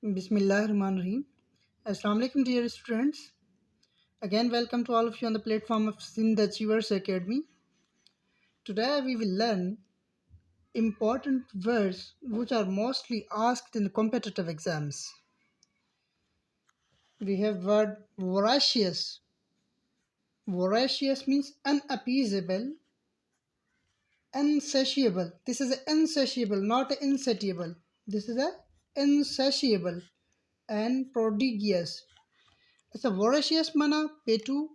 Bismillahirrahmanirrahim. Assalamu alaikum, dear students. Again, welcome to all of you on the platform of Sindh Achievers Academy. Today, we will learn important words which are mostly asked in competitive exams. We have word voracious. Voracious means unappeasable, insatiable. This is insatiable, not insatiable. This is a insatiable and prodigious. It's a voracious mana petu,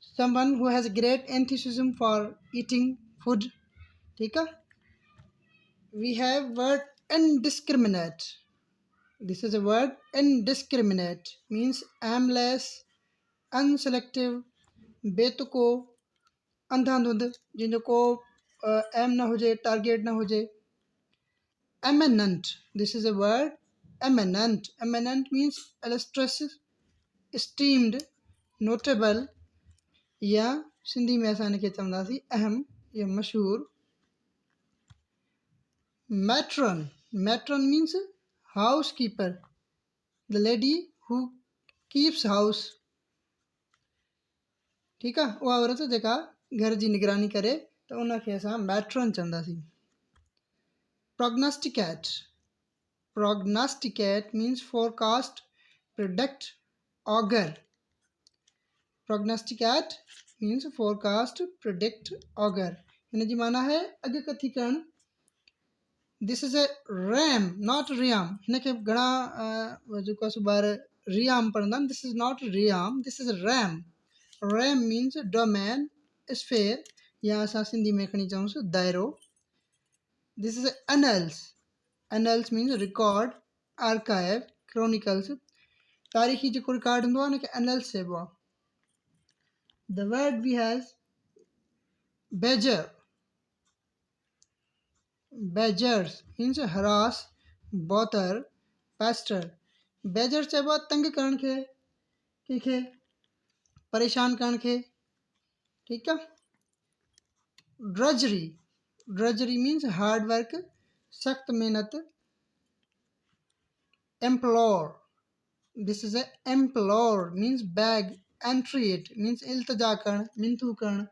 someone who has great enthusiasm for eating food. ठीक है? We have word indiscriminate. This is a word indiscriminate means aimless, unselective, बेतुको, अंधाधुंध, जिनको M ना हो जाए, target ना हो जाए. Eminent. This is a word eminent. Eminent means illustrious, esteemed, notable, या सिंधी में असां हिनखे चवंदासीं अहम या मशहूर. Matron. Matron means housekeeper, the lady who keeps house. ठीकु आहे, उहा औरत जेका घर जी निगरानी करे त उनखे असां मैट्रन चवंदासीं. Prognosticate. Prognosticate means forecast, predict, augur. Prognosticate means forecast, predict, augur. हिन जी माना है अॻकथी करणु. This is a ram, not riam. हिनखे घणा जेको आहे ॿार रियाम पढ़ंदा आहिनि. This is not riam, this is ram. Ram means domain, sphere, या असां सिंधी में खणी चऊंसि दायरो. This is annals. Annals means record, archive, chronicles. तारीख़ी जेको रिकॉर्ड हूंदो आहे हुनखे annals चइबो आहे. The word we have badger. Badgers means harass, bother, pester. Badger चइबो आहे तंग करण खे, कंहिंखे परेशान करण खे. ठीकु आहे. Drudgery. Drudgery means hard work, सख्त मेहनत. Implore. This is a implore means beg, entreat means Iltija Karan, मिनथू Karan.